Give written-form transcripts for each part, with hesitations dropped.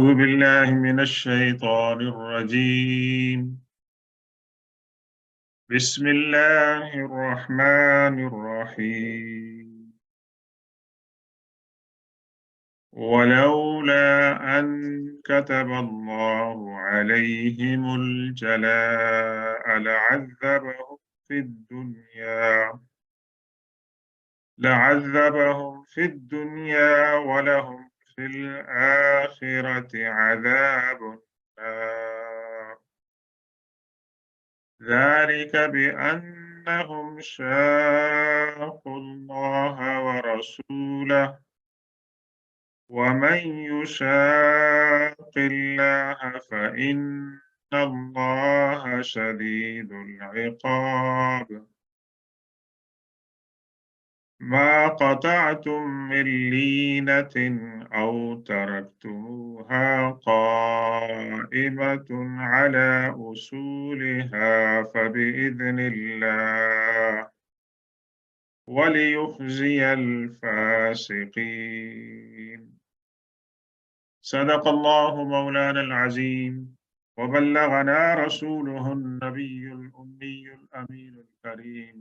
أعوذ بالله من الشيطان الرجيم. بسم الله الرحمن الرحيم. ولولا أن كتب الله عليهم الجلاء لعذبهم في الدنيا ولهم في الآخرة عذاب النار. ذلك بأنهم شاقوا الله ورسوله ومن يشاق الله فإن الله شديد العقاب. ما قطعتم من لينة أو تركتموها قائمة على أصولها فبإذن الله وليخزي الفاسقين. صدق الله مولانا العظيم وبلغنا رسوله النبي الأمي الأمين الكريم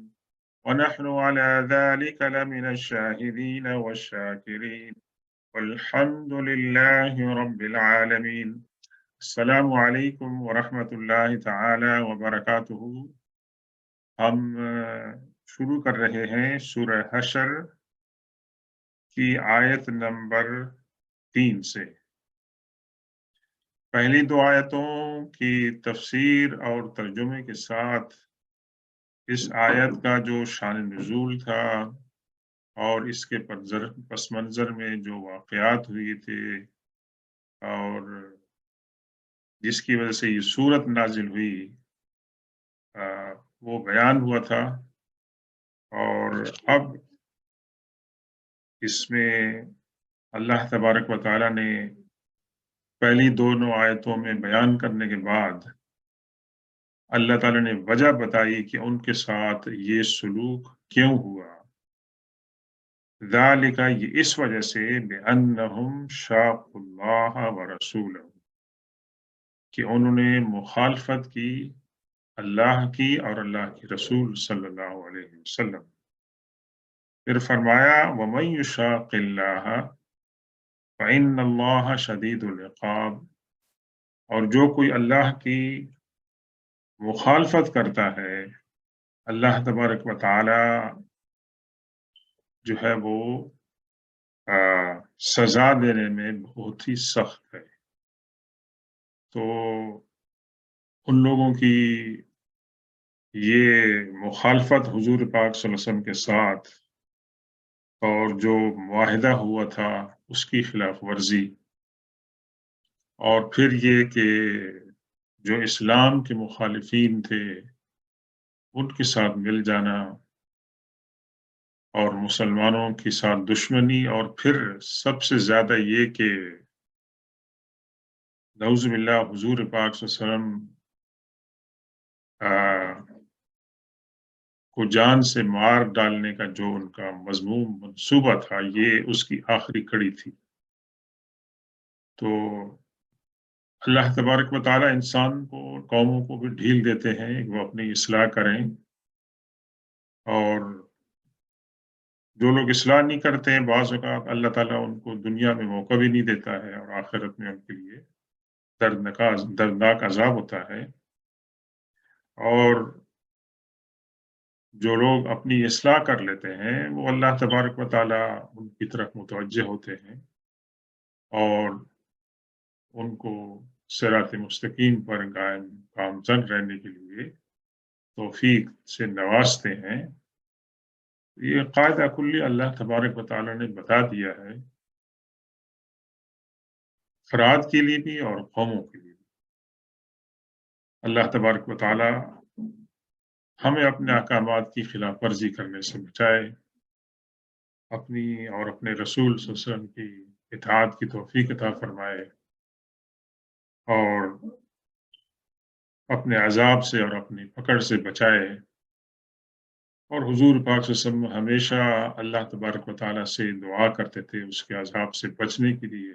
ونحن على ذلك لمن الشاهدين والشاكرين والحمد لله رب العالمين. السلام علیکم ورحمۃ اللہ تعالی وبرکاتہ. ہم شروع کر رہے ہیں سورہ حشر کی آیت نمبر 3 سے. پہلی 2 آیتوں کی تفسیر اور ترجمے کے ساتھ اس آیت کا جو شان نزول تھا اور اس کے پس منظر میں جو واقعات ہوئے تھے اور جس کی وجہ سے یہ سورت نازل ہوئی وہ بیان ہوا تھا. اور اب اس میں اللہ تبارک و تعالیٰ نے پہلی 2 آیتوں میں بیان کرنے کے بعد اللہ تعالیٰ نے وجہ بتائی کہ ان کے ساتھ یہ سلوک کیوں ہوا. ذالک، یہ اس وجہ سے بأنہم شاقوا اللہ ورسولہ، کہ انہوں نے مخالفت کی اللہ کی اور اللہ کے رسول صلی اللہ علیہ وسلم. پھر فرمایا وَمَن يُشَاقِ اللَّهَ فَإِنَّ اللَّهَ شَدِيدُ الْعِقَابِ، اور جو کوئی اللہ کی مخالفت کرتا ہے اللہ تبارک و تعالی جو ہے وہ سزا دینے میں بہت ہی سخت ہے. تو ان لوگوں کی یہ مخالفت حضور پاک صلی اللہ علیہ وسلم کے ساتھ اور جو معاہدہ ہوا تھا اس کی خلاف ورزی، اور پھر یہ کہ جو اسلام کے مخالفین تھے ان کے ساتھ مل جانا اور مسلمانوں کے ساتھ دشمنی، اور پھر سب سے زیادہ یہ کہ نعوذ باللہ حضور پاک صلی اللہ علیہ وسلم کو جان سے مار ڈالنے کا جو ان کا مذموم منصوبہ تھا یہ اس کی آخری کڑی تھی. تو اللہ تبارک و تعالیٰ انسان کو قوموں کو بھی ڈھیل دیتے ہیں کہ وہ اپنی اصلاح کریں، اور جو لوگ اصلاح نہیں کرتے ہیں بعض اوقات اللہ تعالیٰ ان کو دنیا میں موقع بھی نہیں دیتا ہے اور آخرت میں ان کے لیے دردناک عذاب ہوتا ہے. اور جو لوگ اپنی اصلاح کر لیتے ہیں وہ اللہ تبارک و تعالیٰ ان کی طرف متوجہ ہوتے ہیں اور ان کو صراط مستقیم پر گامزن رہنے کے لیے توفیق سے نوازتے ہیں. یہ قاعدہ کلی اللہ تبارک و تعالیٰ نے بتا دیا ہے افراد کے لیے بھی اور قوموں کے لیے بھی. اللہ تبارک و تعالیٰ ہمیں اپنے احکامات کی خلاف ورزی کرنے سے بچائے، اپنی اور اپنے رسول صلی اللہ علیہ وسلم کی اطاعت کی توفیق عطا فرمائے، اور اپنے عذاب سے اور اپنی پکڑ سے بچائے. اور حضور پاک صلی اللہ علیہ وسلم ہمیشہ اللہ تبارک و تعالیٰ سے دعا کرتے تھے اس کے عذاب سے بچنے کے لیے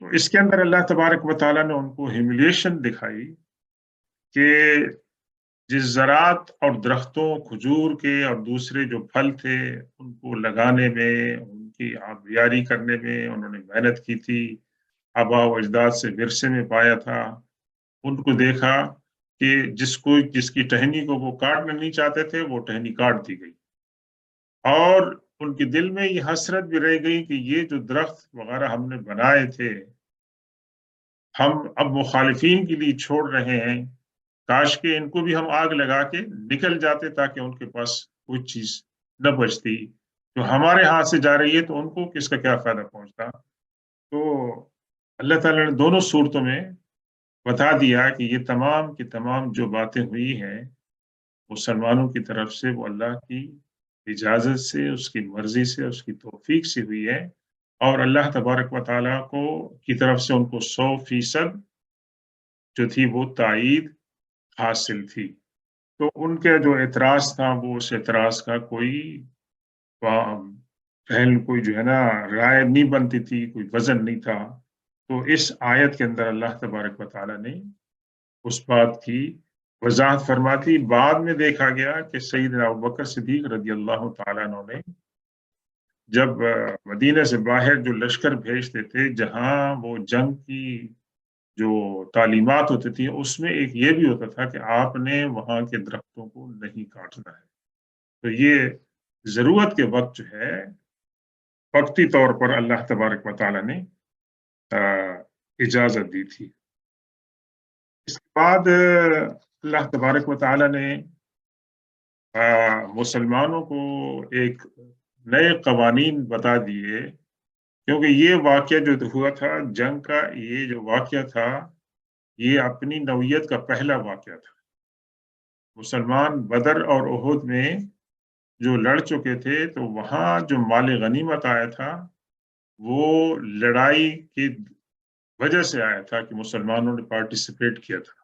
تو اس کے اندر اللہ تبارک و تعالیٰ نے ان کو ہیملیشن دکھائی کہ جس زراعت اور درختوں کھجور کے اور دوسرے جو پھل تھے ان کو لگانے میں، ان کی آبیاری کرنے میں انہوں نے محنت کی تھی، آبا و اجداد سے ورثے میں پایا تھا، ان کو دیکھا کہ جس کی ٹہنی کو وہ کاٹنا نہیں چاہتے تھے وہ ٹہنی کاٹ دی گئی، اور ان کے دل میں یہ حسرت بھی رہ گئی کہ یہ جو درخت وغیرہ ہم نے بنائے تھے ہم اب مخالفین کے لیے چھوڑ رہے ہیں، کاش کہ ان کو بھی ہم آگ لگا کے نکل جاتے تاکہ ان کے پاس کوئی چیز نہ بچتی، جو ہمارے ہاتھ سے جا رہی ہے تو ان کو کس کا کیا فائدہ پہنچتا۔ تو اللہ تعالیٰ نے دونوں صورتوں میں بتا دیا کہ یہ تمام کی تمام جو باتیں ہوئی ہیں مسلمانوں کی طرف سے وہ اللہ کی اجازت سے، اس کی مرضی سے، اس کی توفیق سے ہوئی ہے، اور اللہ تبارک و تعالیٰ کی طرف سے ان کو 100% جو تھی وہ تائید حاصل تھی۔ تو ان کے جو اعتراض تھا وہ اس اعتراض کا کوئی جو ہے نا رائے نہیں بنتی تھی، کوئی وزن نہیں تھا۔ تو اس آیت کے اندر اللہ تبارک و تعالیٰ نے اس بات کی وضاحت فرماتی۔ بعد میں دیکھا گیا کہ سیدنا ابوبکر صدیق رضی اللہ تعالیٰ عنہ نے جب مدینہ سے باہر جو لشکر بھیجتے تھے جہاں وہ جنگ کی جو تعلیمات ہوتی تھی اس میں ایک یہ بھی ہوتا تھا کہ آپ نے وہاں کے درختوں کو نہیں کاٹنا ہے، تو یہ ضرورت کے وقت جو ہے وقتی طور پر اللہ تبارک و تعالیٰ نے اجازت دی تھی۔ اس کے بعد اللہ تبارک و تعالیٰ نے مسلمانوں کو ایک نئے قوانین بتا دیے، کیونکہ یہ واقعہ جو ہوا تھا جنگ کا، یہ جو واقعہ تھا یہ اپنی نوعیت کا پہلا واقعہ تھا۔ مسلمان بدر اور احد میں جو لڑ چکے تھے تو وہاں جو مال غنیمت آیا تھا وہ لڑائی کی وجہ سے آیا تھا کہ مسلمانوں نے پارٹیسپیٹ کیا تھا۔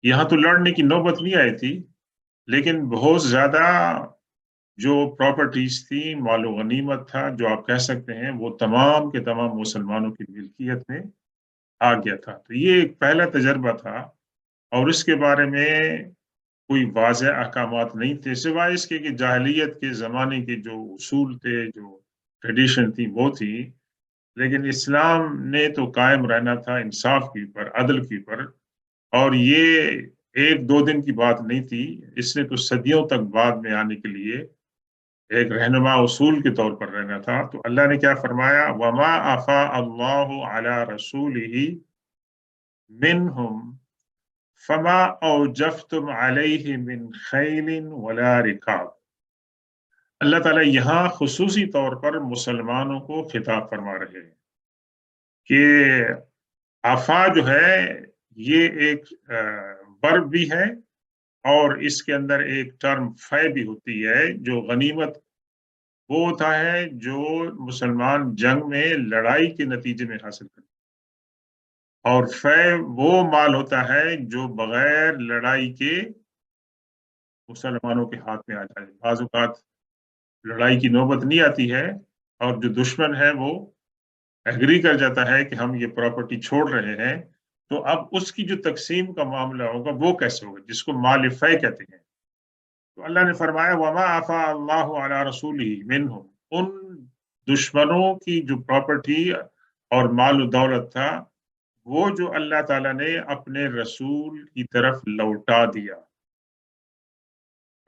یہاں تو لڑنے کی نوبت نہیں آئی تھی، لیکن بہت زیادہ جو پراپرٹیز تھی، مال و غنیمت تھا، جو آپ کہہ سکتے ہیں وہ تمام کے تمام مسلمانوں کی ملکیت میں آ گیا تھا۔ تو یہ ایک پہلا تجربہ تھا، اور اس کے بارے میں کوئی واضح احکامات نہیں تھے سوائے اس کے کہ جاہلیت کے زمانے کے جو اصول تھے، جو ٹریڈیشن تھی وہ تھی، لیکن اسلام نے تو قائم رہنا تھا انصاف کی پر، عدل کی پر، اور یہ ایک دو دن کی بات نہیں تھی، اس نے تو صدیوں تک بعد میں آنے کے لیے ایک رہنما اصول کے طور پر رہنا تھا۔ تو اللہ نے کیا فرمایا، وَمَا أَفَاءَ اللَّهُ عَلَى رَسُولِهِ مِنْهُمْ فَمَا أَوْجَفْتُمْ عَلَيْهِ مِنْ خَيْلٍ وَلَا رِكَابٍ۔ اللہ تعالیٰ یہاں خصوصی طور پر مسلمانوں کو خطاب فرما رہے ہیں کہ آفا جو ہے یہ ایک ورب بھی ہے، اور اس کے اندر ایک ٹرم فے بھی ہوتی ہے، جو غنیمت وہ ہوتا ہے جو مسلمان جنگ میں لڑائی کے نتیجے میں حاصل کرتے، اور فے وہ مال ہوتا ہے جو بغیر لڑائی کے مسلمانوں کے ہاتھ میں آ جائے۔ بعض اوقات لڑائی کی نوبت نہیں آتی ہے اور جو دشمن ہے وہ ایگری کر جاتا ہے کہ ہم یہ پراپرٹی چھوڑ رہے ہیں، تو اب اس کی جو تقسیم کا معاملہ ہوگا وہ کیسے ہوگا، جس کو مال فے کہتے ہیں۔ تو اللہ نے فرمایا وَمَا أَفَاءَ اللَّهُ عَلَى رَسُولِهِ مِنْهُمْ، ان دشمنوں کی جو پراپرٹی اور مال و دولت تھا وہ جو اللہ تعالیٰ نے اپنے رسول کی طرف لوٹا دیا۔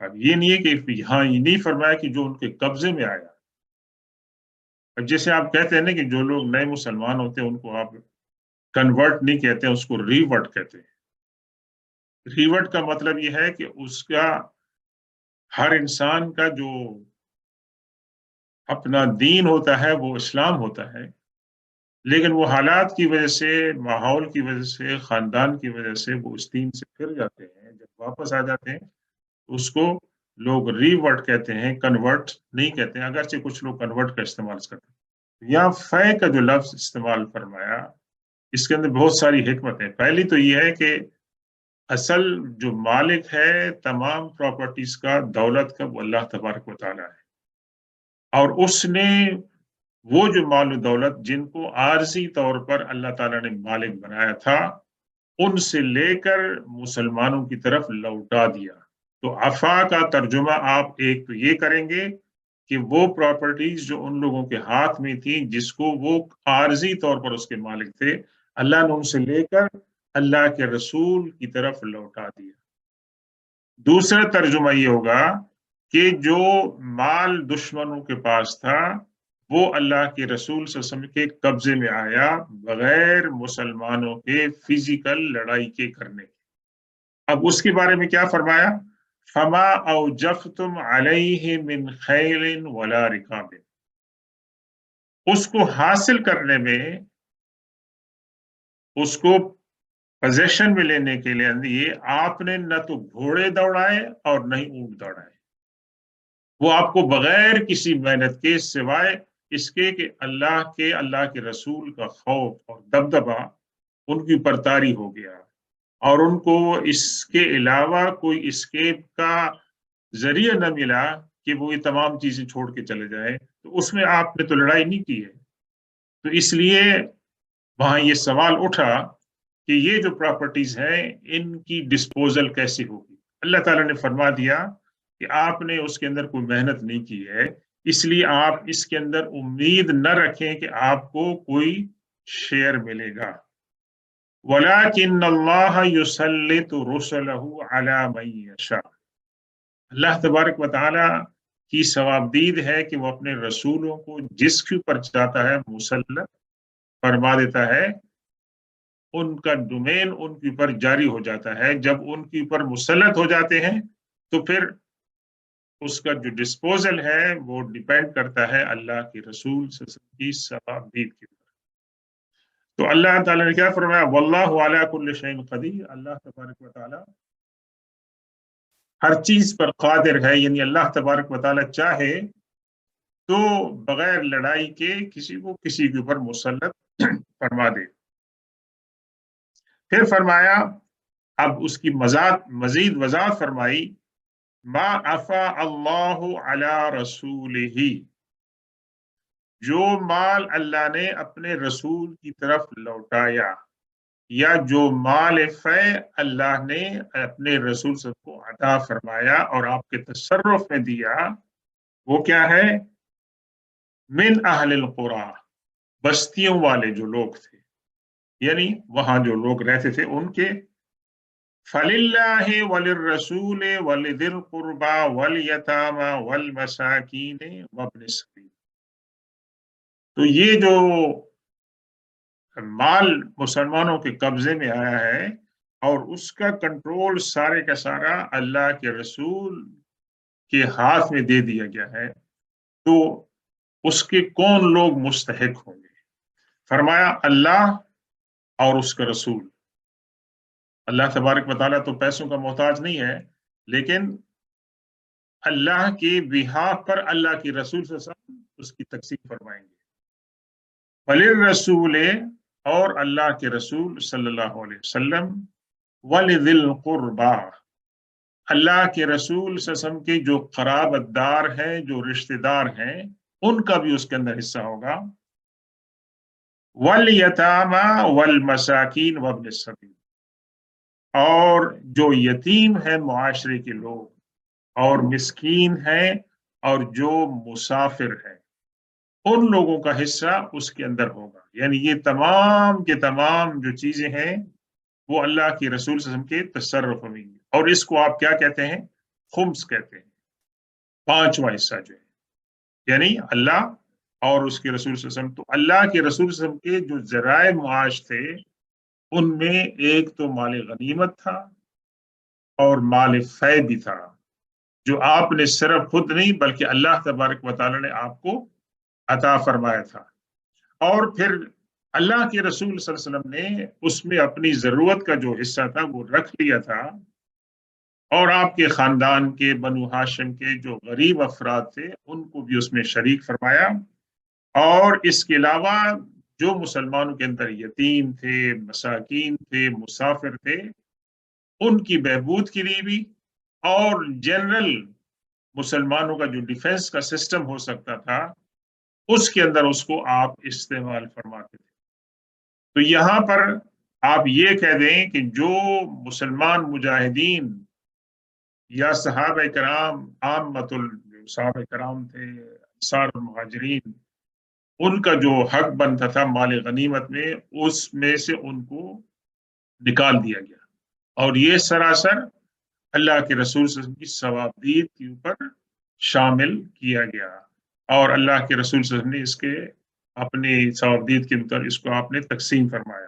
اب یہ نہیں ہے کہ یہاں یہ نہیں فرمایا کہ جو ان کے قبضے میں آیا۔ اب جیسے آپ کہتے ہیں نا کہ جو لوگ نئے مسلمان ہوتے ہیں ان کو آپ کنورٹ نہیں کہتے ہیں، اس کو ریورٹ کہتے ہیں۔ ریورٹ کا مطلب یہ ہے کہ اس کا ہر انسان کا جو اپنا دین ہوتا ہے وہ اسلام ہوتا ہے، لیکن وہ حالات کی وجہ سے، ماحول کی وجہ سے، خاندان کی وجہ سے وہ اس دین سے پھر جاتے ہیں، جب واپس آ جاتے ہیں اس کو لوگ ریورٹ کہتے ہیں، کنورٹ نہیں کہتے ہیں، اگرچہ کچھ لوگ کنورٹ کا استعمال کرتے ہیں۔ یہاں فے کا جو لفظ استعمال فرمایا اس کے اندر بہت ساری حکمت ہے۔ پہلی تو یہ ہے کہ اصل جو مالک ہے تمام پراپرٹیز کا، دولت کا، وہ اللہ تبارک و تعالیٰ ہے، اور اس نے وہ جو مال و دولت جن کو عارضی طور پر اللہ تعالیٰ نے مالک بنایا تھا ان سے لے کر مسلمانوں کی طرف لوٹا دیا۔ تو عفا کا ترجمہ آپ ایک تو یہ کریں گے کہ وہ پراپرٹیز جو ان لوگوں کے ہاتھ میں تھیں جس کو وہ عارضی طور پر اس کے مالک تھے، اللہ نے ان سے لے کر اللہ کے رسول کی طرف لوٹا دیا۔ دوسرا ترجمہ یہ ہوگا کہ جو مال دشمنوں کے پاس تھا وہ اللہ کے رسول صلی اللہ علیہ وسلم کے قبضے میں آیا بغیر مسلمانوں کے فزیکل لڑائی کے کرنے۔ اب اس کے بارے میں کیا فرمایا؟ فما اوجفتم علیہ من خیل ولا رکاب، اس کو حاصل کرنے میں، اس کو پوزیشن میں لینے کے لیے آپ نے نہ تو گھوڑے دوڑائے اور نہ ہی اونٹ دوڑائے، وہ آپ کو بغیر کسی محنت کے سوائے اس کے کہ اللہ کے رسول کا خوف اور دبدبا ان کی اوپر طاری ہو گیا اور ان کو اس کے علاوہ کوئی اسکیپ کا ذریعہ نہ ملا کہ وہ یہ تمام چیزیں چھوڑ کے چلے جائیں، تو اس میں آپ نے تو لڑائی نہیں کی ہے۔ تو اس لیے وہاں یہ سوال اٹھا کہ یہ جو پراپرٹیز ہیں ان کی ڈسپوزل کیسے ہوگی؟ اللہ تعالیٰ نے فرما دیا کہ آپ نے اس کے اندر کوئی محنت نہیں کی ہے، اس لیے آپ اس کے اندر امید نہ رکھیں کہ آپ کو کوئی شیئر ملے گا۔ وَلَكِنَّ اللَّهَ يُسَلِّطُ رُسُلَهُ عَلَى مَن يَشَاءُ، اللہ تبارک و تعالیٰ کی ثوابدید ہے کہ وہ اپنے رسولوں کو جس کے اوپر چاہتا ہے مسلط فرما دیتا ہے، ان کا ڈومین ان کے اوپر جاری ہو جاتا ہے۔ جب ان کے اوپر مسلط ہو جاتے ہیں تو پھر اس کا جو ڈسپوزل ہے وہ ڈیپینڈ کرتا ہے اللہ کے رسول صلی اللہ علیہ وسلم کی ثوابدید کے اوپر۔ تو اللہ تعالیٰ نے کیا فرمایا؟ واللہ علی کل شیء قدیر، اللہ تبارک و تعالیٰ ہر چیز پر قادر ہے، یعنی اللہ تبارک و تعالیٰ چاہے تو بغیر لڑائی کے کسی کو کسی کے اوپر مسلط فرما دے۔ پھر فرمایا، اب اس کی مزید وضاحت فرمائی، ما عفا اللہ علی رسولہ، جو مال اللہ نے اپنے رسول کی طرف لوٹایا، یا جو مال فے اللہ نے اپنے رسول سب کو عطا فرمایا اور آپ کے تصرف میں دیا، وہ کیا ہے؟ من اہل القرى، بستیوں والے جو لوگ تھے، یعنی وہاں جو لوگ رہتے تھے ان کے، فَلِلَّهِ وَلِلرَّسُولِ وَلِذِي الْقُرْبَى وَالْيَتَامَى وَالْمَسَاكِينِ وَابْنِ السَّبِيلِ، تو یہ جو مال مسلمانوں کے قبضے میں آیا ہے اور اس کا کنٹرول سارے کا سارا اللہ کے رسول کے ہاتھ میں دے دیا گیا ہے، تو اس کے کون لوگ مستحق ہوں گے؟ فرمایا اللہ اور اس کا رسول۔ اللہ تبارک و تعالیٰ تو پیسوں کا محتاج نہیں ہے، لیکن اللہ کے بہاف پر اللہ کے رسول صلی اللہ علیہ وسلم اس کی تقسیم فرمائیں گے۔ وَلِلرَّسُولِ، اور اللہ کے رسول صلی اللہ علیہ وسلم، وَلِذِي الْقُرْبَى، اللہ کے رسول صلی اللہ علیہ وسلم کے جو قرابت دار ہیں، جو رشتہ دار ہیں، ان کا بھی اس کے اندر حصہ ہوگا، وَالْيَتَامَى وَالْمَسَاكِينِ وَابْنِ السَّبِيلِ، اور جو یتیم ہیں معاشرے کے لوگ اور مسکین ہیں اور جو مسافر ہیں، ان لوگوں کا حصہ اس کے اندر ہوگا۔ یعنی یہ تمام کے تمام جو چیزیں ہیں وہ اللہ کی رسول صلی اللہ علیہ وسلم کے تصرف میں، اور اس کو آپ کیا کہتے ہیں؟ خمس کہتے ہیں، پانچواں حصہ جو ہے، یعنی اللہ اور اس کے رسول صلی اللہ علیہ وسلم۔ تو اللہ کے رسول صلی اللہ علیہ وسلم کے جو ذرائع معاش تھے ان میں ایک تو مال غنیمت تھا اور مال فے بھی تھا، جو آپ نے صرف خود نہیں بلکہ اللہ تبارک و تعالیٰ نے آپ کو عطا فرمایا تھا، اور پھر اللہ کے رسول صلی اللہ علیہ وسلم نے اس میں اپنی ضرورت کا جو حصہ تھا وہ رکھ لیا تھا، اور آپ کے خاندان کے بنو ہاشم کے جو غریب افراد تھے ان کو بھی اس میں شریک فرمایا، اور اس کے علاوہ جو مسلمانوں کے اندر یتیم تھے، مساکین تھے، مسافر تھے، ان کی بہبود کے لیے بھی، اور جنرل مسلمانوں کا جو ڈیفنس کا سسٹم ہو سکتا تھا اس کے اندر اس کو آپ استعمال فرماتے تھے۔ تو یہاں پر آپ یہ کہہ دیں کہ جو مسلمان مجاہدین یا صحابہ کرام صحابہ کرام تھے، انصار المہاجرین، ان کا جو حق بنتا تھا مال غنیمت میں، اس میں سے ان کو نکال دیا گیا، اور یہ سراسر اللہ کے رسول صلی اللہ علیہ وسلم کی ثوابدید کے اوپر شامل کیا گیا، اور اللہ کے رسول صلی اللہ علیہ وسلم نے اس کے اپنی ثوابدید کے مطابق اس کو آپ نے تقسیم فرمایا۔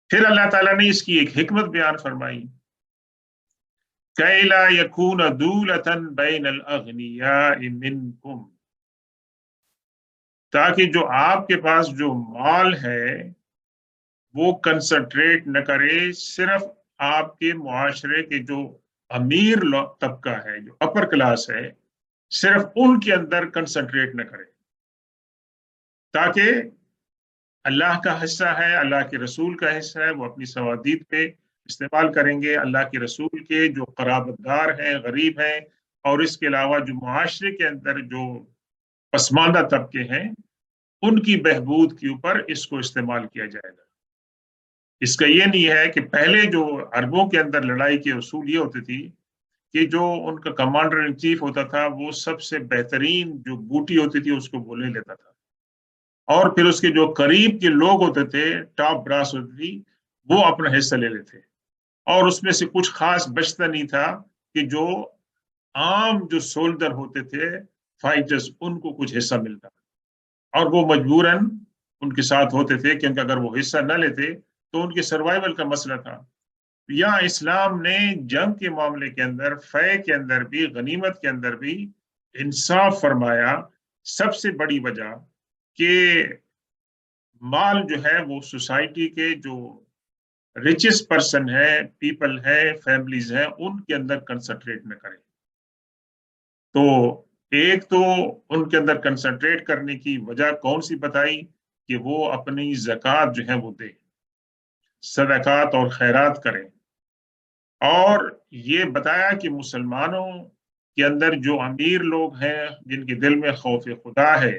پھر اللہ تعالیٰ نے اس کی ایک حکمت بیان فرمائی، کَإِ لَا يَكُونَ دُولَةً بَيْنَ الْأَغْنِيَاءِ مِنْكُمْ، تاکہ جو آپ کے پاس جو مال ہے وہ کنسنٹریٹ نہ کرے صرف آپ کے معاشرے کے جو امیر طبقہ ہے، جو اپر کلاس ہے، صرف ان کے اندر کنسنٹریٹ نہ کرے، تاکہ اللہ کا حصہ ہے، اللہ کے رسول کا حصہ ہے، وہ اپنی ثوابدید پہ استعمال کریں گے، اللہ کے رسول کے جو قرابت دار ہیں، غریب ہیں، اور اس کے علاوہ جو معاشرے کے اندر جو پسماندہ طبقے ہیں، ان کی بہبود کے اوپر اس کو استعمال کیا جائے گا۔ اس کا یہ نہیں ہے کہ پہلے جو عربوں کے اندر لڑائی کے اصول یہ ہوتی تھی کہ جو ان کا کمانڈر ان چیف ہوتا تھا وہ سب سے بہترین جو بوٹی ہوتی تھی اس کو وہ لے لیتا تھا، اور پھر اس کے جو قریب کے لوگ ہوتے تھے، ٹاپ براس ہوتی تھی، وہ اپنا حصہ لے لیتے، اور اس میں سے کچھ خاص بچتا نہیں تھا کہ جو عام جو سولجر ہوتے تھے، فائٹرز، ان کو کچھ حصہ ملتا، اور وہ مجبوراً ان کے ساتھ ہوتے تھے، کیونکہ اگر وہ حصہ نہ لیتے تو ان کے سروائیول کا مسئلہ تھا۔ یا اسلام نے جنگ کے معاملے کے اندر، فے کے اندر بھی، غنیمت کے اندر بھی انصاف فرمایا۔ سب سے بڑی وجہ کہ مال جو ہے وہ سوسائٹی کے جو ریچسٹ پرسن ہے، پیپل ہے، فیملیز ہیں، ان کے اندر کنسنٹریٹ نہ کرے۔ تو ایک تو ان کے اندر کنسنٹریٹ کرنے کی وجہ کون سی بتائی کہ وہ اپنی زکوٰۃ جو ہے وہ دے، صدقات اور خیرات کریں، اور یہ بتایا کہ مسلمانوں کے اندر جو امیر لوگ ہیں جن کے دل میں خوف خدا ہے،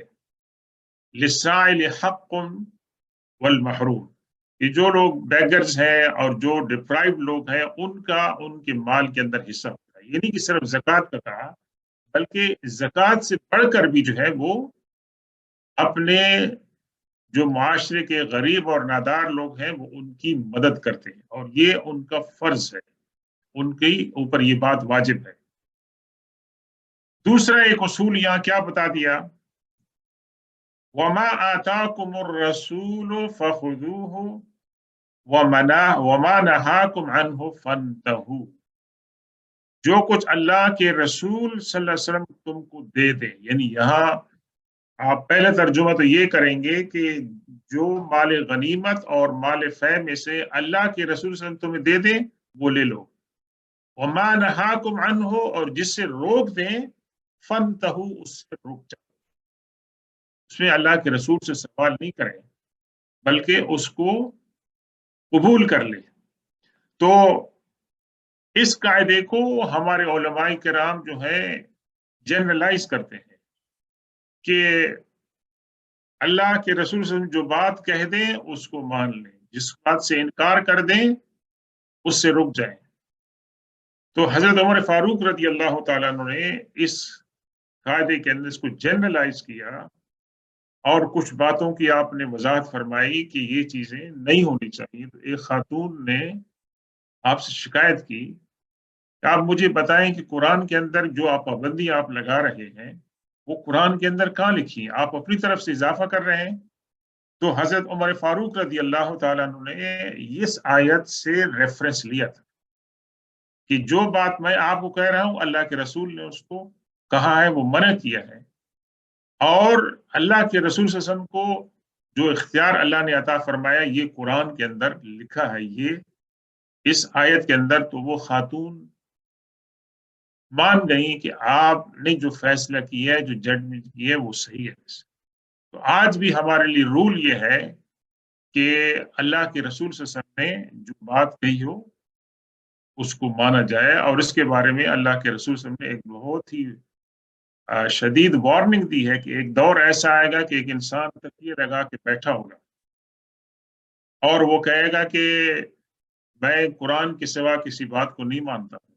للسائل حق والمحروم، یہ جو لوگ بیگرز ہیں اور جو ڈپرائیوڈ لوگ ہیں، ان کا ان کے مال کے اندر حصہ ہوتا ہے۔ یہ نہیں کہ صرف زکوٰۃ کا کہا، بلکہ زکوٰۃ سے بڑھ کر بھی جو ہے وہ اپنے جو معاشرے کے غریب اور نادار لوگ ہیں وہ ان کی مدد کرتے ہیں، اور یہ ان کا فرض ہے، ان کے اوپر یہ بات واجب ہے۔ دوسرا ایک اصول یہاں کیا بتا دیا، وَمَا آتَاكُمُ الرَّسُولُ فَخُذُوهُ وَمَا نَهَاكُمْ عَنْهُ فَانْتَهُوا، جو کچھ اللہ کے رسول صلی اللہ علیہ وسلم تم کو دے دیں، یعنی یہاں آپ پہلا ترجمہ تو یہ کریں گے کہ جو مال غنیمت اور مال فے میں سے اللہ کے رسول صلی اللہ علیہ وسلم تمہیں دے دیں وہ لے لو، وما نہاکم عنہ، اور جس سے روک دیں فانتہو، اس سے رک جاؤ۔ اس میں اللہ کے رسول سے سوال نہیں کریں بلکہ اس کو قبول کر لیں۔ تو اس قاعدے کو ہمارے علماء کرام جو ہے جنرلائز کرتے ہیں کہ اللہ کے رسول صلی اللہ علیہ وسلم جو بات کہہ دیں اس کو مان لیں، جس بات سے انکار کر دیں اس سے رک جائیں۔ تو حضرت عمر فاروق رضی اللہ تعالیٰ عنہ نے اس قاعدے کے اندر اس کو جنرلائز کیا، اور کچھ باتوں کی آپ نے وضاحت فرمائی کہ یہ چیزیں نہیں ہونی چاہیے۔ تو ایک خاتون نے آپ سے شکایت کی کہ آپ مجھے بتائیں کہ قرآن کے اندر جو آپ پابندی آپ لگا رہے ہیں وہ قرآن کے اندر کہاں لکھی ہیں، آپ اپنی طرف سے اضافہ کر رہے ہیں۔ تو حضرت عمر فاروق رضی اللہ تعالیٰ عنہ نے اس آیت سے ریفرنس لیا تھا کہ جو بات میں آپ کو کہہ رہا ہوں اللہ کے رسول نے اس کو کہا ہے، وہ منع کیا ہے، اور اللہ کے رسول صلی اللہ علیہ وسلم کو جو اختیار اللہ نے عطا فرمایا یہ قرآن کے اندر لکھا ہے، یہ اس آیت کے اندر۔ تو وہ خاتون مان گئی کہ آپ نے جو فیصلہ کیا ہے، جو ججمنٹ کی ہے، وہ صحیح ہے۔ تو آج بھی ہمارے لیے رول یہ ہے کہ اللہ کے رسول صلی اللہ علیہ وسلم نے جو بات کہی ہو اس کو مانا جائے، اور اس کے بارے میں اللہ کے رسول صلی اللہ علیہ وسلم نے ایک بہت ہی شدید وارننگ دی ہے کہ ایک دور ایسا آئے گا کہ ایک انسان تکیے لگا کے بیٹھا ہوگا اور وہ کہے گا کہ میں قرآن کے سوا کسی بات کو نہیں مانتا ہوں،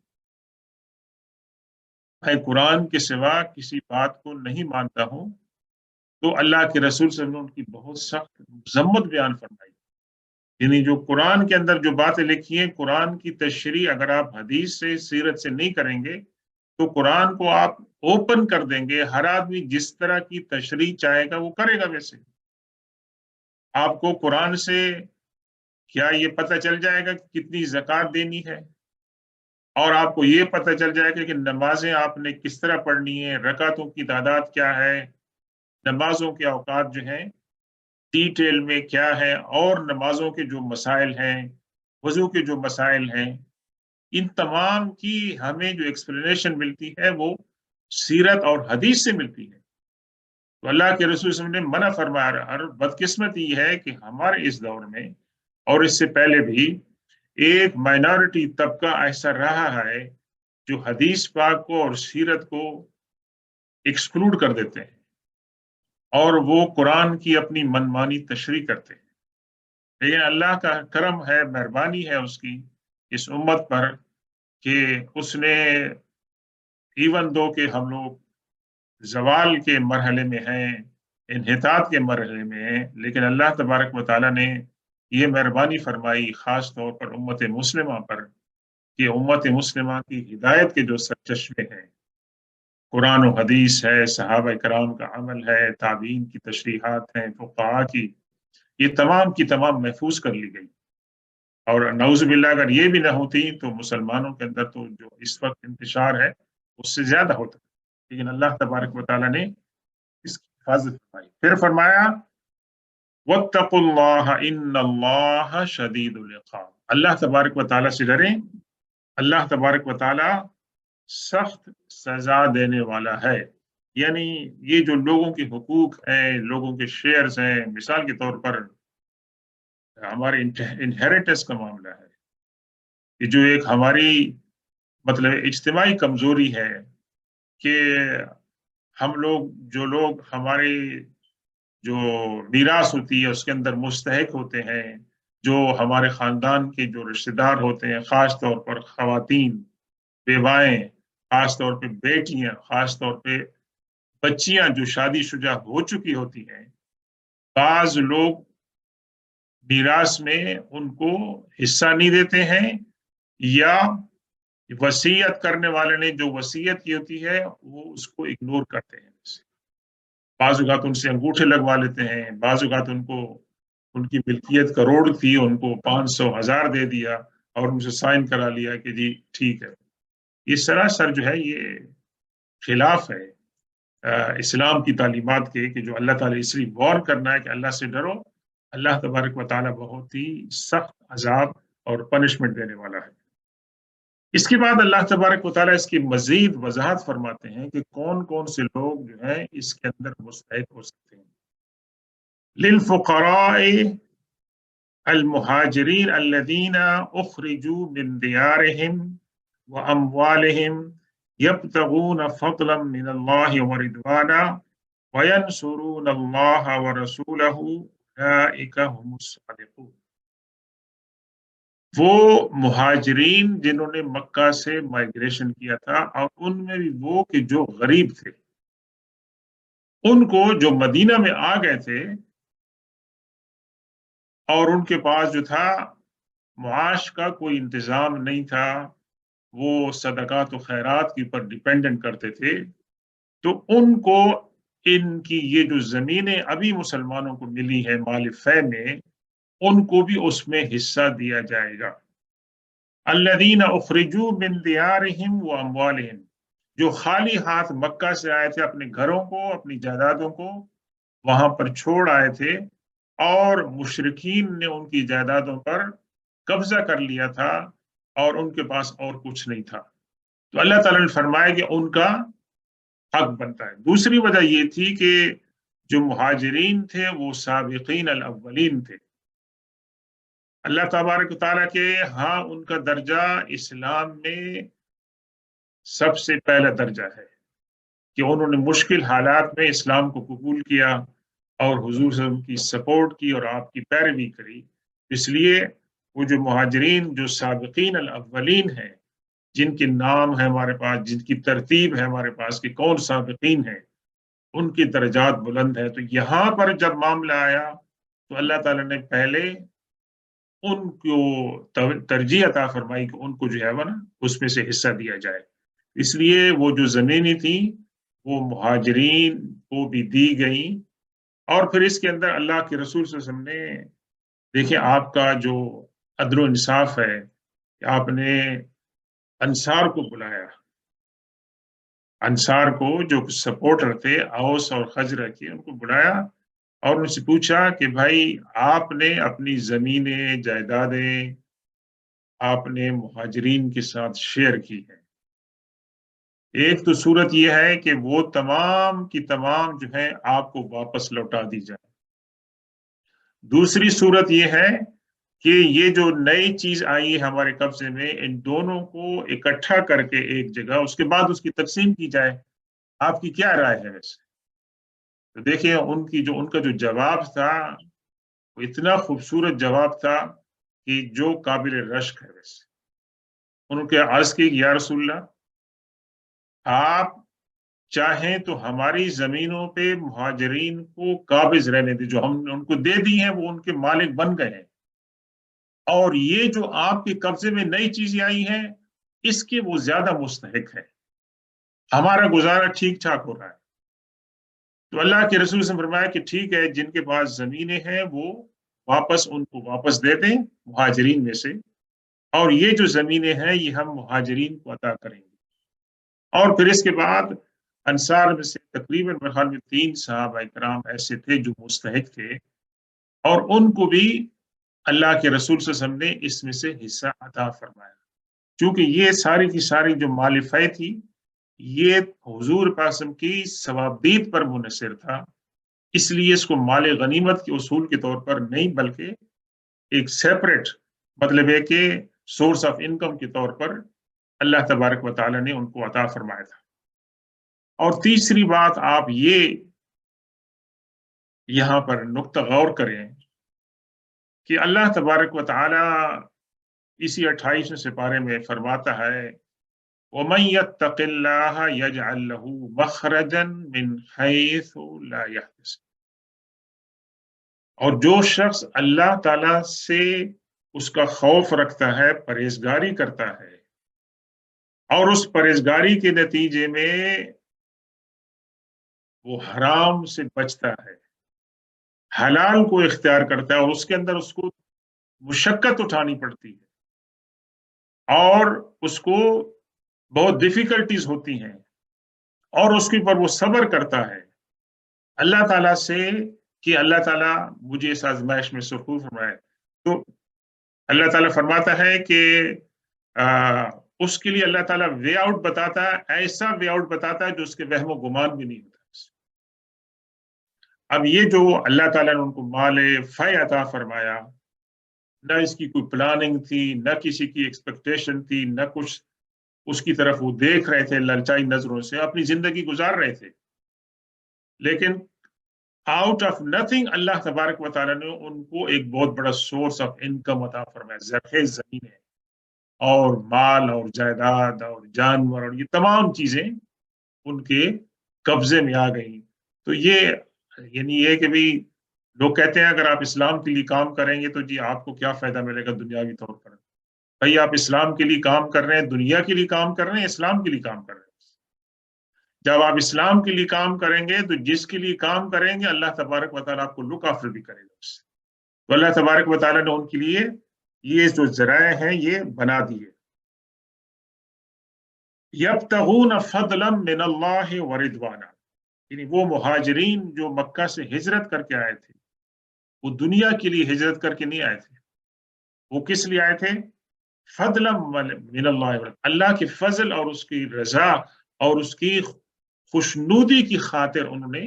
میں قرآن کے سوا کسی بات کو نہیں مانتا ہوں. تو اللہ کے رسول صلی اللہ علیہ وسلم نے ان کی بہت سخت مذمت بیان فرمائی. یعنی جو قرآن کے اندر جو باتیں لکھی ہیں، قرآن کی تشریح اگر آپ حدیث سے سیرت سے نہیں کریں گے تو قرآن کو آپ اوپن کر دیں گے، ہر آدمی جس طرح کی تشریح چاہے گا وہ کرے گا. ویسے آپ کو قرآن سے کیا یہ پتہ چل جائے گا کہ کتنی زکوٰۃ دینی ہے، اور آپ کو یہ پتہ چل جائے گا کہ نمازیں آپ نے کس طرح پڑھنی ہے، رکعتوں کی تعداد کیا ہے، نمازوں کے اوقات جو ہیں ڈیٹیل میں کیا ہے، اور نمازوں کے جو مسائل ہیں، وضو کے جو مسائل ہیں، ان تمام کی ہمیں جو ایکسپلینیشن ملتی ہے وہ سیرت اور حدیث سے ملتی ہے. تو اللہ کے رسول صلی اللہ علیہ وسلم نے منع فرمایا. اور بدقسمتی یہ ہے کہ ہمارے اس دور میں اور اس سے پہلے بھی ایک مائنورٹی طبقہ ایسا رہا ہے جو حدیث پاک کو اور سیرت کو ایکسکلوڈ کر دیتے ہیں اور وہ قرآن کی اپنی منمانی تشریح کرتے ہیں. لیکن اللہ کا کرم ہے، مہربانی ہے اس کی اس امت پر کہ اس نے ایون دو کہ ہم لوگ زوال کے مرحلے میں ہیں، انحطاط کے مرحلے میں ہیں، لیکن اللہ تبارک و تعالیٰ نے یہ مہربانی فرمائی خاص طور پر امت مسلمہ پر کہ امت مسلمہ کی ہدایت کے جو سرچشمے ہیں، قرآن و حدیث ہے، صحابہ کرام کا عمل ہے، تابعین کی تشریحات ہیں، فقہاء کی، یہ تمام کی تمام محفوظ کر لی گئی. اور نعوذ باللہ اگر یہ بھی نہ ہوتی تو مسلمانوں کے اندر تو جو اس وقت انتشار ہے اس سے زیادہ ہوتا. لیکن اللہ تبارک و تعالیٰ نے اس کی حفاظت فرمائی. پھر فرمایا واتقوا اللہ ان اللہ شدید العقاب. اللہ تبارک و تعالیٰ سے ڈریں، اللہ تبارک و تعالیٰ سخت سزا دینے والا ہے. یعنی یہ جو لوگوں کے حقوق ہیں، لوگوں کے شیئرز ہیں، مثال کے طور پر ہمارے انہیریٹنس کا معاملہ ہے کہ جو ایک ہماری مطلب اجتماعی کمزوری ہے کہ ہم لوگ ہمارے جو میراث ہوتی ہے اس کے اندر مستحق ہوتے ہیں، جو ہمارے خاندان کے جو رشتہ دار ہوتے ہیں، خاص طور پر خواتین، بیوائیں، خاص طور پہ بیٹیاں، خاص طور پہ بچیاں جو شادی شدہ ہو چکی ہوتی ہیں، بعض لوگ میراث میں ان کو حصہ نہیں دیتے ہیں، یا وصیت کرنے والے نے جو وصیت کی ہوتی ہے وہ اس کو اگنور کرتے ہیں. بعض اوقات ان سے انگوٹھے لگوا لیتے ہیں، بعض اوقات ان کو ان کی ملکیت کروڑ تھی ان کو 500,000 دے دیا اور ان سے سائن کرا لیا کہ جی ٹھیک ہے. یہ سراسر جو ہے یہ خلاف ہے اسلام کی تعلیمات کے کہ جو اللہ تعالیٰ اس لیے وارن کرنا ہے کہ اللہ سے ڈرو. اللہ تبارک و تعالیٰ بہت ہی سخت عذاب اور پنشمنٹ دینے والا ہے. اس کے بعد اللہ تبارک و تعالیٰ اس کی مزید وضاحت فرماتے ہیں کہ کون کون سے لوگ جو ہیں اس کے اندر مستحق ہو سکتے ہیں. للفقراء المہاجرین الذین اخرجوا من دیارہم واموالہم یبتغون فضلا من اللہ ورضوانا وینصرون اللہ ورسولہ اولئک هم الصادقون. وہ مہاجرین جنہوں نے مکہ سے مائگریشن کیا تھا، اور ان میں بھی وہ کہ جو غریب تھے، ان کو جو مدینہ میں آ گئے تھے اور ان کے پاس جو تھا معاش کا کوئی انتظام نہیں تھا، وہ صدقات و خیرات کے اوپر ڈیپینڈنٹ کرتے تھے، تو ان کو ان کی یہ جو زمینیں ابھی مسلمانوں کو ملی ہے مال فے میں، ان کو بھی اس میں حصہ دیا جائے گا. الذین اخرجوا من دیارہم واموالہم، جو خالی ہاتھ مکہ سے آئے تھے، اپنے گھروں کو، اپنی جائیدادوں کو وہاں پر چھوڑ آئے تھے، اور مشرکین نے ان کی جائیدادوں پر قبضہ کر لیا تھا اور ان کے پاس اور کچھ نہیں تھا. تو اللہ تعالیٰ نے فرمایا کہ ان کا حق بنتا ہے. دوسری وجہ یہ تھی کہ جو مہاجرین تھے وہ سابقین الاولین تھے. اللہ تبارک و تعالیٰ کے ہاں ان کا درجہ اسلام میں سب سے پہلا درجہ ہے. کہ انہوں نے مشکل حالات میں اسلام کو قبول کیا اور حضور صلی اللہ علیہ وسلم کی سپورٹ کی اور آپ کی پیروی کری. اس لیے وہ جو مہاجرین جو سابقین الاولین ہیں، جن کے نام ہے ہمارے پاس، جن کی ترتیب ہے ہمارے پاس کہ کون سابقین ہیں، ان کی درجات بلند ہے. تو یہاں پر جب معاملہ آیا تو اللہ تعالیٰ نے پہلے ان کو ترجیح عطا فرمائی کہ ان کو جو ہے وہ نا اس میں سے حصہ دیا جائے. اس لیے وہ جو زمینیں تھیں وہ مہاجرین کو بھی دی گئیں. اور پھر اس کے اندر اللہ کے رسول صلی اللہ علیہ وسلم نے، دیکھیں آپ کا جو عدل و انصاف ہے کہ آپ نے انصار کو بلایا، انصار کو جو سپورٹر تھے اوس اور خزرج کے، ان کو بلایا اور ان سے پوچھا کہ بھائی آپ نے اپنی زمینیں جائیدادیں آپ نے مہاجرین کے ساتھ شیئر کی ہیں. ایک تو صورت یہ ہے کہ وہ تمام کی تمام جو ہے آپ کو واپس لوٹا دی جائے. دوسری صورت یہ ہے کہ یہ جو نئی چیز آئی ہے ہمارے قبضے میں، ان دونوں کو اکٹھا کر کے ایک جگہ اس کے بعد اس کی تقسیم کی جائے. آپ کی کیا رائے ہے ویسے؟ تو دیکھیں ان کا جو جواب تھا وہ اتنا خوبصورت جواب تھا کہ جو قابل رشک ہے. ویسے انہوں نے عرض کی یا رسول اللہ، آپ چاہیں تو ہماری زمینوں پہ مہاجرین کو قابض رہنے دیں، جو ہم نے ان کو دے دی ہیں وہ ان کے مالک بن گئے ہیں، اور یہ جو آپ کے قبضے میں نئی چیزیں آئی ہیں اس کے وہ زیادہ مستحق ہے، ہمارا گزارا ٹھیک ٹھاک ہو رہا ہے. تو اللہ کے رسول سے فرمایا کہ ٹھیک ہے، جن کے پاس زمینیں ہیں وہ واپس ان کو واپس دے دیں مہاجرین میں سے، اور یہ جو زمینیں ہیں یہ ہم مہاجرین کو عطا کریں گے. اور پھر اس کے بعد انصار میں سے تقریباً میرے خیال میں 3 صحابہ کرام ایسے تھے جو مستحق تھے، اور ان کو بھی اللہ کے رسول صلی اللہ علیہ وسلم نے اس میں سے حصہ عطا فرمایا. چونکہ یہ ساری کی ساری جو مال فے تھی یہ حضور پاک صلی اللہ علیہ وسلم کی ثوابدید پر منحصر تھا، اس لیے اس کو مال غنیمت کے اصول کے طور پر نہیں بلکہ ایک سیپریٹ مطلب ہے کہ سورس آف انکم کے طور پر اللہ تبارک و تعالیٰ نے ان کو عطا فرمایا تھا. اور تیسری بات آپ یہ یہاں پر نقطہ غور کریں کہ اللہ تبارک و تعالیٰ اسی 28ویں سپارے میں فرماتا ہے وَمَن يَتَّقِ اللَّهَ يَجْعَل لَّهُ مَخْرَجًا مِنْ حَيْثُ لَا يَحْتَسِبُ. اور جو شخص اللہ تعالیٰ سے اس کا خوف رکھتا ہے، پرہیزگاری کرتا ہے، اور اس پرہیزگاری کے نتیجے میں وہ حرام سے بچتا ہے، حلال کو اختیار کرتا ہے، اور اس کے اندر اس کو مشقت اٹھانی پڑتی ہے اور اس کو بہت ڈیفیکلٹیز ہوتی ہیں، اور اس کے اوپر وہ صبر کرتا ہے اللہ تعالیٰ سے کہ اللہ تعالیٰ مجھے اس آزمائش میں سرخور فرمائے. تو اللہ تعالیٰ فرماتا ہے کہ اس کے لیے اللہ تعالیٰ وے آؤٹ بتاتا ہے، ایسا وے آؤٹ بتاتا ہے جو اس کے وہم و گمان بھی نہیں ہوتا. اب یہ جو اللہ تعالیٰ نے ان کو مال فے عطا فرمایا، نہ اس کی کوئی پلاننگ تھی، نہ کسی کی ایکسپیکٹیشن تھی، نہ کچھ، اس کی طرف وہ دیکھ رہے تھے للچائی نظروں سے، اپنی زندگی گزار رہے تھے، لیکن آؤٹ آف نتھنگ اللہ تبارک و تعالیٰ نے ان کو ایک بہت بڑا سورس آف انکم عطا فرمایا. زرخیز زمینیں اور مال اور جائیداد اور جانور اور یہ تمام چیزیں ان کے قبضے میں آ گئیں. تو یہ یعنی یہ کہ بھی لوگ کہتے ہیں اگر آپ اسلام کے لیے کام کریں گے تو جی آپ کو کیا فائدہ ملے گا دنیاوی طور پر. بھائی آپ اسلام کے لیے کام کر رہے ہیں، دنیا کے لیے کام کر رہے ہیں، اسلام کے لیے کام کر رہے ہیں. جب آپ اسلام کے لیے کام کریں گے تو جس کے لیے کام کریں گے اللہ تبارک و تعالیٰ آپ کو لک آفٹر بھی کرے گا اس سے. تو اللہ تبارک و تعالیٰ نے ان کے لیے یہ جو ذرائع ہیں یہ بنا دیے. یبتغون فضلا من اللہ ورضوانا، یعنی وہ مہاجرین جو مکہ سے ہجرت کر کے آئے تھے وہ دنیا کے لیے ہجرت کر کے نہیں آئے تھے، وہ کس لیے آئے تھے؟ فضلا من اللہ، اللہ کے فضل اور اس کی رضا اور اس کی خوشنودی کی خاطر انہوں نے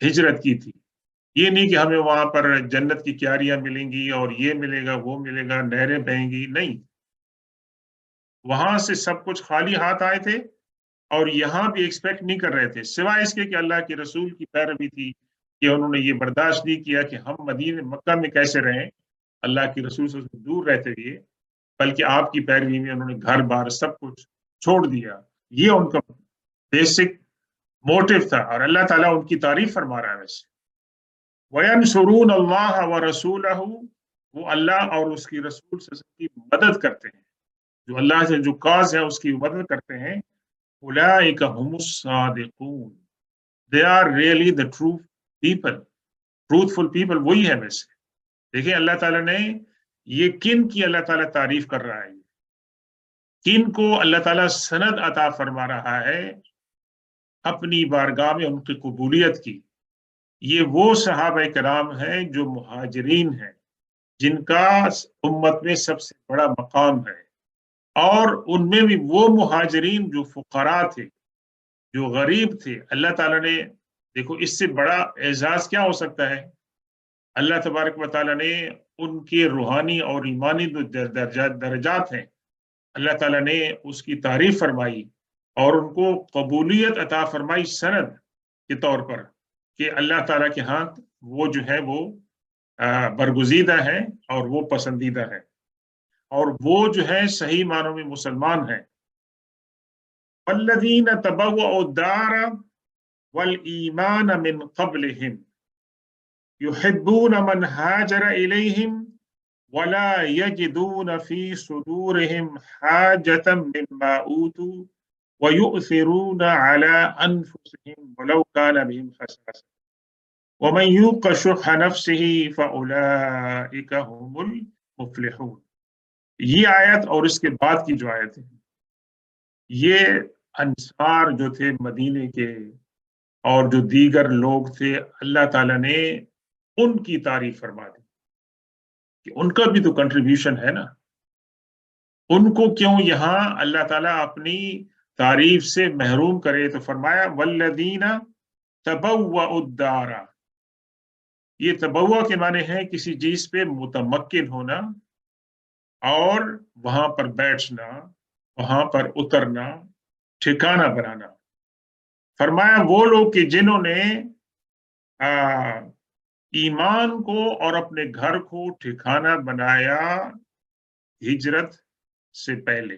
ہجرت کی تھی. یہ نہیں کہ ہمیں وہاں پر جنت کی کیاریاں ملیں گی اور یہ ملے گا وہ ملے گا، نہریں بہیں گی، نہیں، وہاں سے سب کچھ خالی ہاتھ آئے تھے اور یہاں بھی ایکسپیکٹ نہیں کر رہے تھے، سوائے اس کے کہ اللہ کے رسول کی پیروی تھی کہ انہوں نے یہ برداشت نہیں کیا کہ ہم مدینہ مکہ میں کیسے رہیں اللہ کے رسول سے دور رہتے ہوئے، بلکہ آپ کی پیروی میں انہوں نے گھر بار سب کچھ چھوڑ دیا. یہ ان کا بیسک موٹو تھا، اور اللہ تعالیٰ ان کی تعریف فرما رہا ہے ویسے. وَيَنْصُرُونَ اللَّهَ وَرَسُولَهُ، وہ اللہ اور اس کی رسول سے کی مدد کرتے ہیں، جو اللہ سے جو کاز ہے اس کی مدد کرتے ہیں. أُولَٰئِكَ هُمُ الصَّادِقُونَ، they are really the true people. truthful people وہی ہے ویسے. دیکھیں اللہ تعالیٰ نے یہ کن کی اللہ تعالیٰ تعریف کر رہا ہے، کن کو اللہ تعالیٰ سند عطا فرما رہا ہے اپنی بارگاہ میں ان کی قبولیت کی. یہ وہ صحابہ کرام ہیں جو مہاجرین ہیں، جن کا امت میں سب سے بڑا مقام ہے، اور ان میں بھی وہ مہاجرین جو فقراء تھے، جو غریب تھے. اللہ تعالیٰ نے دیکھو اس سے بڑا اعزاز کیا ہو سکتا ہے. اللہ تبارک و تعالیٰ نے ان کے روحانی اور ایمانی جو درجات ہیں اللہ تعالیٰ نے اس کی تعریف فرمائی اور ان کو قبولیت عطا فرمائی سند کے طور پر کہ اللہ تعالیٰ کے ہاں وہ جو ہے وہ برگزیدہ ہے اور وہ پسندیدہ ہے، اور وہ جو ہے صحیح معنوں میں مسلمان ہیں. والذین تبوؤوا الدار والایمان من قبلہم یحبون من ہاجر الیہم ولا یجدون فی صدورہم حاجۃ مما اوتوا ویؤثرون علی انفسہم ولو کان بہم خصاصۃ ومن یوق شح نفسہ فاولئک هم المفلحون. یہ آیت اور اس کے بعد کی جو آیت ہے، یہ انصار جو تھے مدینے کے اور جو دیگر لوگ تھے، اللہ تعالیٰ نے ان کی تعریف فرما دی کہ ان کا بھی تو کنٹریبیوشن ہے نا. ان کو کیوں یہاں اللہ تعالیٰ اپنی تعریف سے محروم کرے؟ تو فرمایا والذین تبوؤا الدار. یہ تبوع کے معنی ہے کسی چیز پہ متمکن ہونا اور وہاں پر بیٹھنا، وہاں پر اترنا، ٹھکانہ بنانا. فرمایا وہ لوگ کہ جنہوں نے ایمان کو اور اپنے گھر کو ٹھکانہ بنایا ہجرت سے پہلے،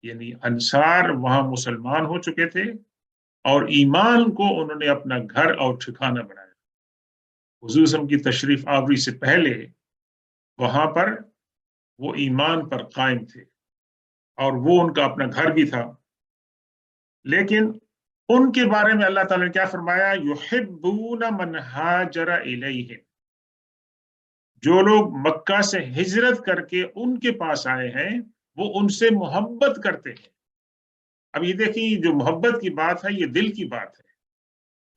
یعنی انصار وہاں مسلمان ہو چکے تھے اور ایمان کو انہوں نے اپنا گھر اور ٹھکانہ بنایا. حضور صلی اللہ علیہ وسلم کی تشریف آوری سے پہلے وہاں پر وہ ایمان پر قائم تھے اور وہ ان کا اپنا گھر بھی تھا. لیکن ان کے بارے میں اللہ تعالیٰ نے کیا فرمایا؟ یحبون من ہاجر الیہم، جو لوگ مکہ سے ہجرت کر کے ان کے پاس آئے ہیں وہ ان سے محبت کرتے ہیں. اب یہ دیکھیں جو محبت کی بات ہے یہ دل کی بات ہے.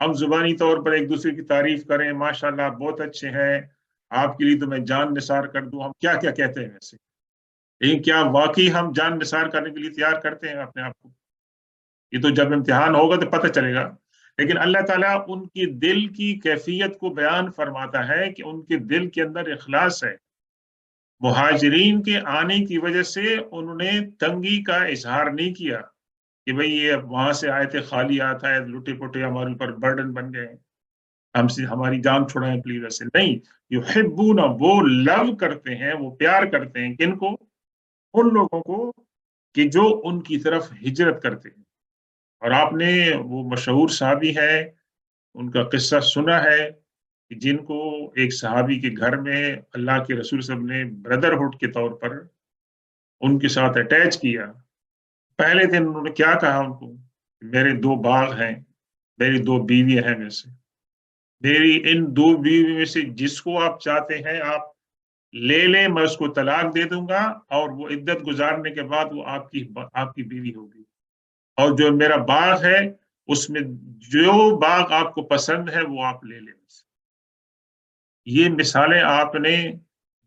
ہم زبانی طور پر ایک دوسرے کی تعریف کریں، ماشاءاللہ بہت اچھے ہیں، آپ کے لیے تو میں جان نثار کر دوں، ہم کیا کیا کہتے ہیں ویسے، لیکن کیا واقعی ہم جان نثار کرنے کے لیے تیار کرتے ہیں اپنے آپ کو؟ یہ تو جب امتحان ہوگا تو پتہ چلے گا. لیکن اللہ تعالیٰ ان کی دل کی کیفیت کو بیان فرماتا ہے کہ ان کے دل کے اندر اخلاص ہے. مہاجرین کے آنے کی وجہ سے انہوں نے تنگی کا اظہار نہیں کیا کہ بھئی یہ وہاں سے آئے تھے خالی ہاتھ آئے، لٹے پٹے ہمارے اوپر برڈن بن گئے، ہم سے ہماری جان چھڑائیں پلیز. ایسے نہیں. یحبون، وہ لو کرتے ہیں، وہ پیار کرتے ہیں کن کو؟ ان لوگوں کو کہ جو ان کی طرف ہجرت کرتے ہیں. اور آپ نے وہ مشہور صحابی ہے ان کا قصہ سنا ہے کہ جن کو ایک صحابی کے گھر میں اللہ کے رسول صلی اللہ علیہ وسلم نے بردرہڈ کے طور پر ان کے ساتھ اٹیچ کیا. پہلے دن انہوں نے کیا کہا ان کو؟ میرے 2 باغ ہیں، میری 2 بیویاں ہیں، میں سے میری ان 2 بیوی میں سے جس کو آپ چاہتے ہیں آپ لے لیں، میں اس کو طلاق دے دوں گا اور وہ عدت گزارنے کے بعد وہ آپ کی بیوی ہوگی. اور جو میرا باغ ہے اس میں جو باغ آپ کو پسند ہے وہ آپ لے لیں. یہ مثالیں آپ نے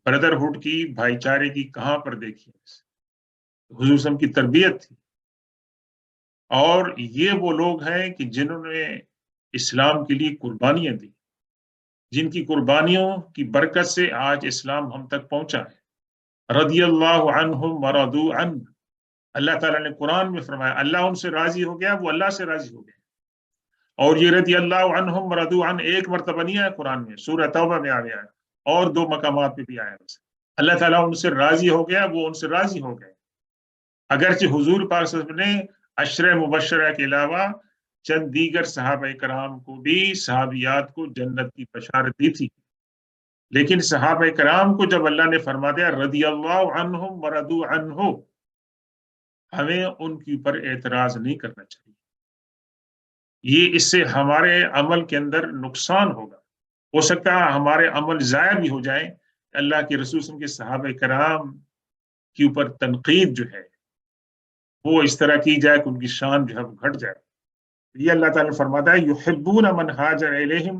بردرہڈ کی، بھائی چارے کی کہاں پر دیکھی؟ حضور صلی اللہ علیہ وسلم کی تربیت تھی. اور یہ وہ لوگ ہیں کہ جنہوں نے اسلام کے لیے قربانیاں دی، جن کی قربانیوں کی برکت سے آج اسلام ہم تک پہنچا ہے. رضی اللہ عنہم ورضوا عنہ، اللہ تعالیٰ نے قرآن میں فرمایا اللہ ان سے راضی ہو گیا، وہ اللہ سے راضی ہو گئے. اور یہ رضی اللہ عنہم ورضوا عنہ ایک مرتبہ نہیں آیا قرآن میں، سورہ توبہ میں آ گیا ہے اور 2 مقامات پہ بھی آیا ہے. اللہ تعالیٰ ان سے راضی ہو گیا، وہ ان سے راضی ہو گئے. اگرچہ حضور پاک صلی اللہ علیہ وسلم نے عشرہ مبشرہ کے علاوہ چند دیگر صحابہ کرام کو بھی، صحابیات کو جنت کی بشارت دی تھی، لیکن صحابہ کرام کو جب اللہ نے فرما دیا رضی اللہ عنہم ورضوا عنہ، ہمیں ان کے اوپر اعتراض نہیں کرنا چاہیے. یہ اس سے ہمارے عمل کے اندر نقصان ہوگا، ہو سکتا ہے ہمارے عمل ضائع بھی ہو جائیں. اللہ کے رسول صلی اللہ علیہ وسلم کے صحابہ کرام کے اوپر تنقید جو ہے وہ اس طرح کی جائے کہ ان کی شان جو ہے وہ گھٹ جائے. یہ اللہ تعالیٰ نے فرماتا ہے یحبون من ہاجر الیہم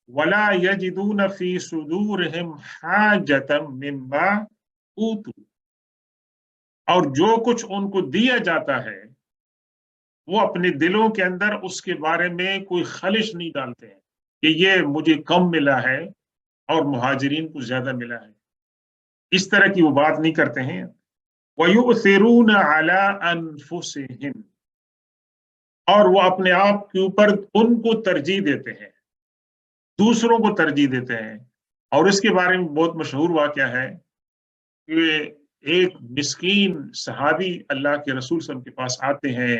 ولا یجدون فی صدورہم حاجۃ مما اوتوا، اور جو کچھ ان کو دیا جاتا ہے وہ اپنے دلوں کے اندر اس کے بارے میں کوئی خلش نہیں ڈالتے ہیں کہ یہ مجھے کم ملا ہے اور مہاجرین کو زیادہ ملا ہے. اس طرح کی وہ بات نہیں کرتے ہیں. وَيُؤْثِرُونَ عَلَىٰ أَنفُسِهِمْ، اور وہ اپنے آپ کے اوپر ان کو ترجیح دیتے ہیں، دوسروں کو ترجیح دیتے ہیں. اور اس کے بارے میں بہت مشہور واقعہ ہے کہ ایک مسکین صحابی اللہ کے رسول صلی اللہ علیہ وسلم کے پاس آتے ہیں،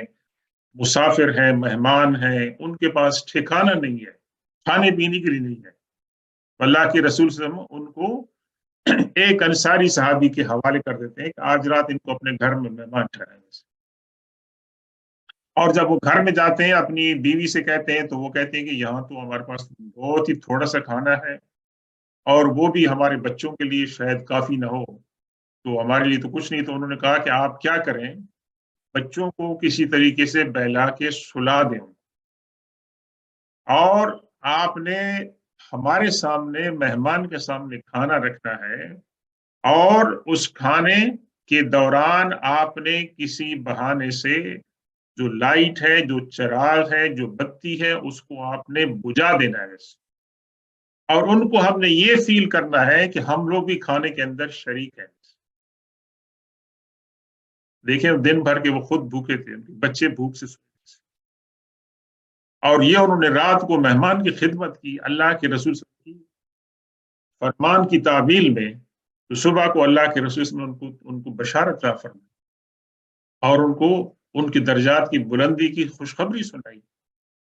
مسافر ہیں، مہمان ہیں، ان کے پاس ٹھکانہ نہیں ہے، کھانے پینے کے لیے نہیں ہے. اللہ کے رسول صلی اللہ علیہ وسلم ان کو ایک انصاری صحابی کے حوالے کر دیتے ہیں کہ آج رات ان کو اپنے گھر میں مہمان ٹھہرائیں. اور جب وہ گھر میں جاتے ہیں اپنی بیوی سے کہتے ہیں تو وہ کہتے ہیں کہ یہاں تو ہمارے پاس بہت ہی تھوڑا سا کھانا ہے اور وہ بھی ہمارے بچوں کے لیے شاید کافی نہ ہو، تو ہمارے لیے تو کچھ نہیں. تو انہوں نے کہا کہ آپ کیا کریں، بچوں کو کسی طریقے سے بہلا کے سلا دیں اور آپ نے ہمارے سامنے مہمان کے سامنے کھانا رکھنا ہے، اور اس کھانے کے دوران آپ نے کسی بہانے سے جو لائٹ ہے، جو چراغ ہے، جو بتی ہے، اس کو آپ نے بجھا دینا ہے، اور ان کو ہم نے یہ فیل کرنا ہے کہ ہم لوگ بھی کھانے کے اندر شریک ہیں. دیکھیں دن بھر کے وہ خود بھوکے تھے، بچے بھوک سے سوتے تھے، اور یہ انہوں نے رات کو مہمان کی خدمت کی اللہ کے رسول صلی اللہ علیہ وسلم کی فرمان کی تعمیل میں. تو صبح کو اللہ کے رسول صلی اللہ علیہ وسلم نے ان کو بشارت عطا فرمائی اور ان کو ان کی درجات کی بلندی کی خوشخبری سنائی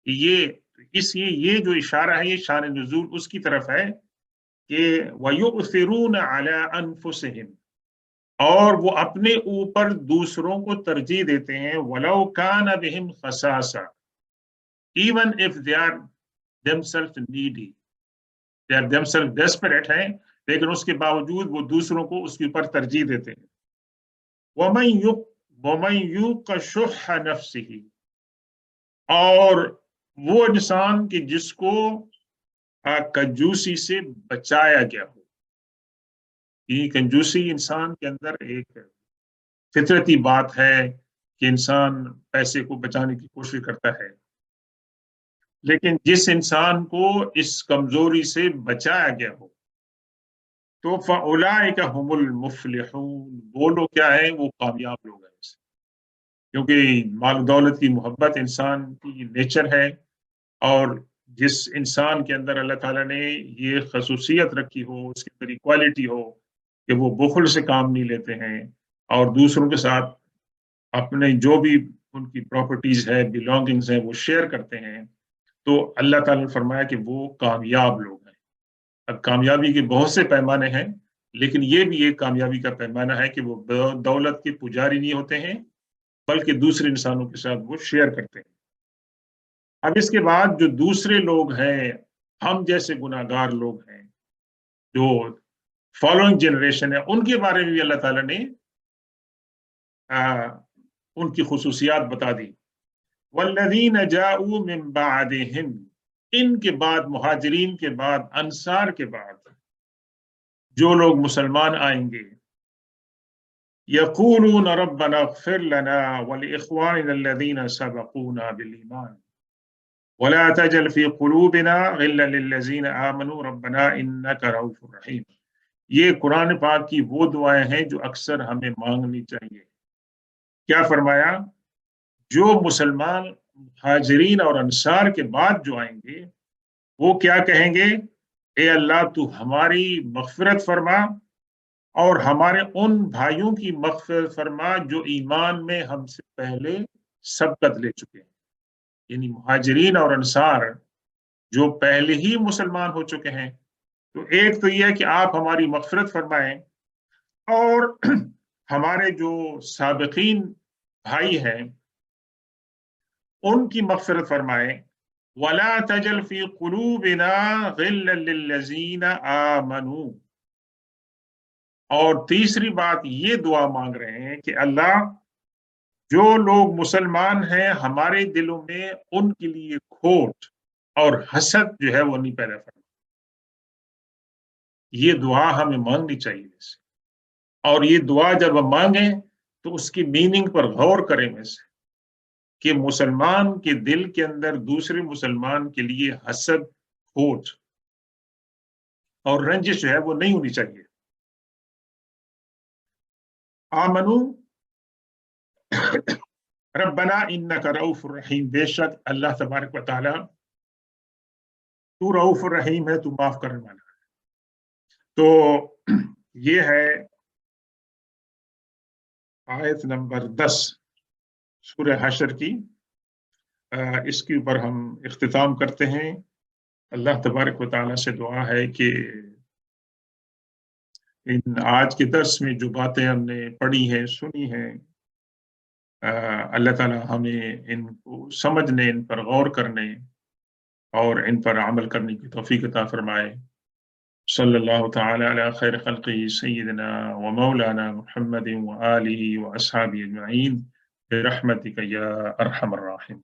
کہ یہ جو اشارہ ہے، یہ شان نزول اس کی طرف ہے کہ وَيُؤْثِرُونَ عَلَىٰ أَنفُسِهِمْ، اور وہ اپنے اوپر دوسروں کو ترجیح دیتے ہیں. وَلَوْ كَانَ بِهِمْ خَصَاصَةٌ، even if they are themselves needy, they are themselves desperate ہیں، لیکن اس کے باوجود وہ دوسروں کو اس کے اوپر ترجیح دیتے ہیں. وَمَنْ يُوقَ شُحَّ نَفْسِهِ، اور وہ انسان کہ جس کو کنجوسی سے بچایا گیا ہو. یہ کنجوسی انسان کے اندر ایک فطرتی بات ہے کہ انسان پیسے کو بچانے کی کوشش کرتا ہے، لیکن جس انسان کو اس کمزوری سے بچایا گیا ہو تو فَأُولَٰئِكَ هُمُ الْمُفْلِحُونَ، وہ لوگ کیا ہیں، وہ کامیاب لوگ ہیں. کیونکہ مال و دولت کی محبت انسان کی نیچر ہے، اور جس انسان کے اندر اللہ تعالیٰ نے یہ خصوصیت رکھی ہو، اس کے اندر ایکوالٹی ہو کہ وہ بخل سے کام نہیں لیتے ہیں اور دوسروں کے ساتھ اپنے جو بھی ان کی پراپرٹیز ہے، بلانگنگز ہیں، وہ شیئر کرتے ہیں، تو اللہ تعالیٰ نے فرمایا کہ وہ کامیاب لوگ ہیں. اب کامیابی کے بہت سے پیمانے ہیں، لیکن یہ بھی ایک کامیابی کا پیمانہ ہے کہ وہ دولت کے پجاری نہیں ہوتے ہیں بلکہ دوسرے انسانوں کے ساتھ وہ شیئر کرتے ہیں. اب اس کے بعد جو دوسرے لوگ ہیں، ہم جیسے گناہ گار لوگ ہیں، جو فالوئنگ جنریشن ہے، ان کے بارے میں بھی اللہ تعالیٰ نے ان کی خصوصیات بتا دی. والذین جاءوا من بعدہم، ان کے بعد، مہاجرین کے بعد، انصار کے بعد جو لوگ مسلمان آئیں گے، یقولون ربنا اغفر لنا ولاخواننا الذین سبقونا بالایمان ولا تجعل في قلوبنا غلا للذین آمنوا ربنا انک رؤوف رحیم. یہ قرآن پاک کی وہ دعائیں ہیں جو اکثر ہمیں مانگنی چاہیے کیا فرمایا؟ جو مسلمان مہاجرین اور انصار کے بعد جو آئیں گے وہ کیا کہیں گے؟ اے اللہ تو ہماری مغفرت فرما اور ہمارے ان بھائیوں کی مغفرت فرما جو ایمان میں ہم سے پہلے سبقت لے چکے ہیں، یعنی مہاجرین اور انصار جو پہلے ہی مسلمان ہو چکے ہیں، تو ایک تو یہ ہے کہ آپ ہماری مغفرت فرمائیں اور ہمارے جو سابقین بھائی ہیں ان کی مغفرت فرمائیں۔ وَلَا تَجْعَلْ فِي قُلُوبِنَا غِلًّا لِلَّذِينَ آمَنُوا، اور تیسری بات یہ دعا مانگ رہے ہیں کہ اللہ جو لوگ مسلمان ہیں ہمارے دلوں میں ان کے لیے کھوٹ اور حسد جو ہے وہ نہیں پیدا کرنا۔ یہ دعا ہمیں مانگنی چاہیے ویسے، اور یہ دعا جب ہم مانگیں تو اس کی میننگ پر غور کریں ویسے کہ مسلمان کے دل کے اندر دوسرے مسلمان کے لیے حسد، کھوٹ اور رنجش جو ہے وہ نہیں ہونی چاہیے۔ آمنو ربنا انک رؤوف الرحیم، بے شک اللہ تبارک و تعالی تو رؤوف الرحیم ہے، تو معاف کرنے والا ہے۔ تو یہ ہے آیت نمبر 10 سورہ حشر کی، اس کے اوپر ہم اختتام کرتے ہیں۔ اللہ تبارک و تعالیٰ سے دعا ہے کہ ان آج کے درس میں جو باتیں ہم نے پڑھی ہیں، سنی ہیں، اللہ تعالیٰ ہمیں ان کو سمجھنے، ان پر غور کرنے اور ان پر عمل کرنے کی توفیق عطا فرمائے۔ صلی اللہ تعالی علی خیر خلقہ سیدنا و مولانا محمد و آلہ و اصحابہ اجمعین برحمتک یا ارحم الراحمین۔